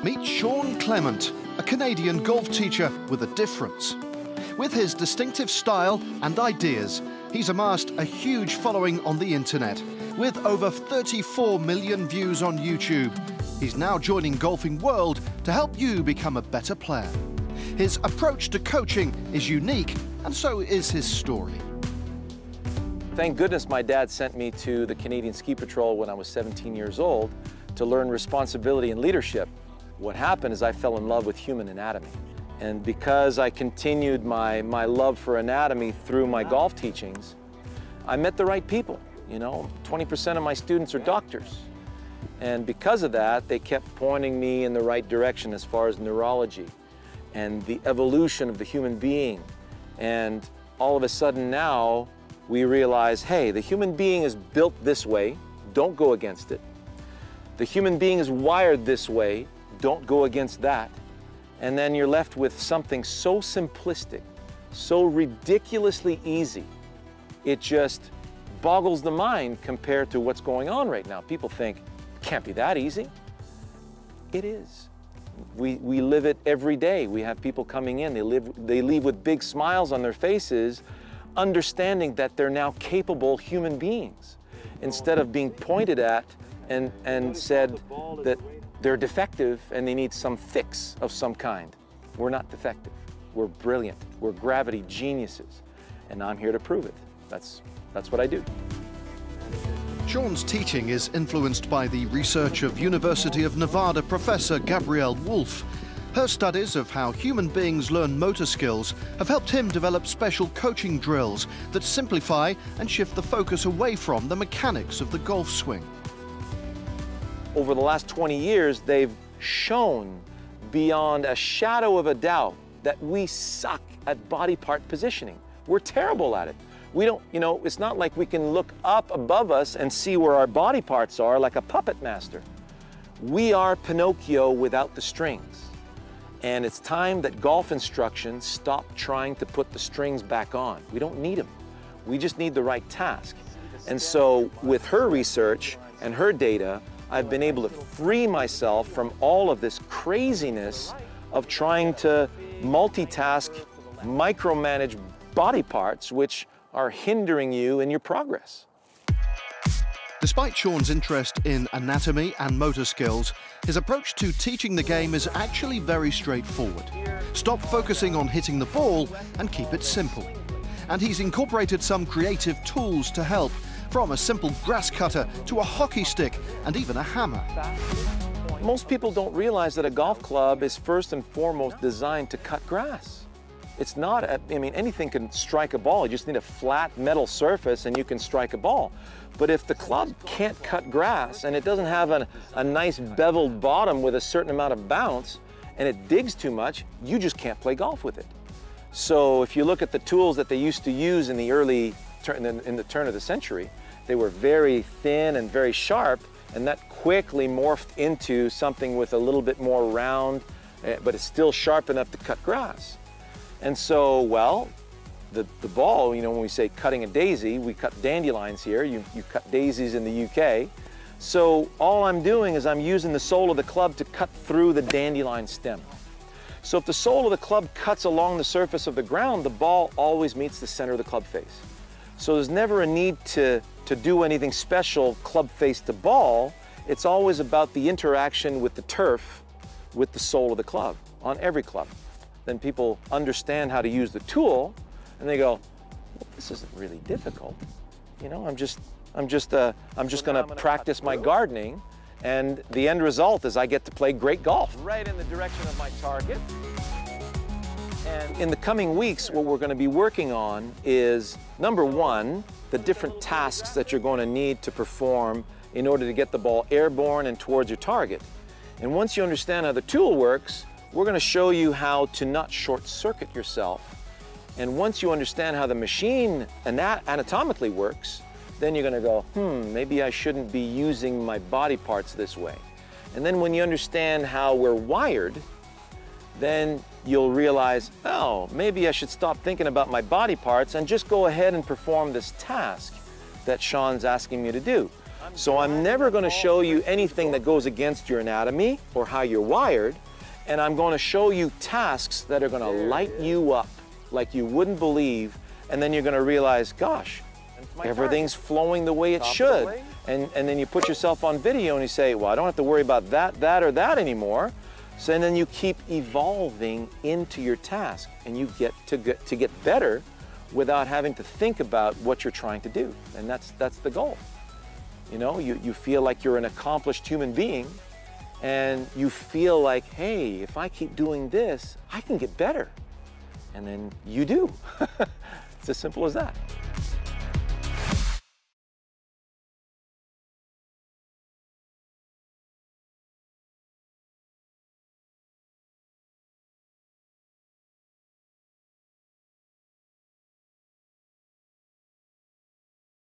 Meet Shawn Clement, a Canadian golf teacher with a difference. With his distinctive style and ideas, he's amassed a huge following on the internet. With over 34 million views on YouTube, he's now joining Golfing World to help you become a better player. His approach to coaching is unique, and so is his story. Thank goodness my dad sent me to the Canadian Ski Patrol when I was 17 years old to learn responsibility and leadership. What happened is I fell in love with human anatomy. And because I continued my love for anatomy through my golf teachings, I met the right people. You know, 20% of my students are doctors. And because of that, they kept pointing me in the right direction as far as neurology and the evolution of the human being. And all of a sudden now, we realize, hey, the human being is built this way, don't go against it. The human being is wired this way, don't go against that. And then you're left with something so simplistic, so ridiculously easy. It just boggles the mind compared to what's going on right now. People think, it can't be that easy. It is. We live it every day. We have people coming in, they leave with big smiles on their faces, understanding that they're now capable human beings, instead of being pointed at and said that they're defective and they need some fix of some kind. We're not defective. We're brilliant. We're gravity geniuses. And I'm here to prove it. That's what I do. Shawn's teaching is influenced by the research of University of Nevada professor Gabrielle Wolfe. Her studies of how human beings learn motor skills have helped him develop special coaching drills that simplify and shift the focus away from the mechanics of the golf swing. Over the last 20 years, they've shown beyond a shadow of a doubt that we suck at body part positioning. We're terrible at it. We don't, you know, it's not like we can look up above us and see where our body parts are like a puppet master. We are Pinocchio without the strings. And it's time that golf instruction stopped trying to put the strings back on. We don't need them. We just need the right task. And so with her research and her data, I've been able to free myself from all of this craziness of trying to multitask, micromanage body parts, which are hindering you in your progress. Despite Shawn's interest in anatomy and motor skills, his approach to teaching the game is actually very straightforward. Stop focusing on hitting the ball and keep it simple. And he's incorporated some creative tools to help, from a simple grass cutter to a hockey stick and even a hammer. Most people don't realize that a golf club is first and foremost designed to cut grass. It's not, I mean, anything can strike a ball. You just need a flat metal surface and you can strike a ball. But if the club can't cut grass and it doesn't have a nice beveled bottom with a certain amount of bounce and it digs too much, you just can't play golf with it. So if you look at the tools that they used to use in the in the turn of the century, they were very thin and very sharp, and that quickly morphed into something with a little bit more round, but it's still sharp enough to cut grass. And so, well, the ball, you know, when we say cutting a daisy, we cut dandelions here, you cut daisies in the UK. So all I'm doing is I'm using the sole of the club to cut through the dandelion stem. So if the sole of the club cuts along the surface of the ground, the ball always meets the center of the club face. So there's never a need to do anything special club face to ball. It's always about the interaction with the turf with the sole of the club on every club. Then people understand how to use the tool and they go, well, this isn't really difficult. You know, I'm just gonna practice my gardening, and the end result is I get to play great golf. Right in the direction of my target. And in the coming weeks, what we're going to be working on is, number one, the different tasks that you're going to need to perform in order to get the ball airborne and towards your target. And once you understand how the tool works, we're going to show you how to not short-circuit yourself. And once you understand how the machine anatomically works, then you're going to go, maybe I shouldn't be using my body parts this way. And then when you understand how we're wired, then you'll realize, oh, maybe I should stop thinking about my body parts and just go ahead and perform this task that Shawn's asking me to do. So I'm never going to show you anything that goes against your anatomy or how you're wired, and I'm going to show you tasks that are going to light you up like you wouldn't believe, and then you're going to realize, gosh, everything's flowing the way it should. And then you put yourself on video and you say, well, I don't have to worry about that, or that anymore. So and then you keep evolving into your task, and you get to get better without having to think about what you're trying to do. And that's the goal. You know, you feel like you're an accomplished human being, and you feel like, hey, if I keep doing this, I can get better. And then you do. It's as simple as that.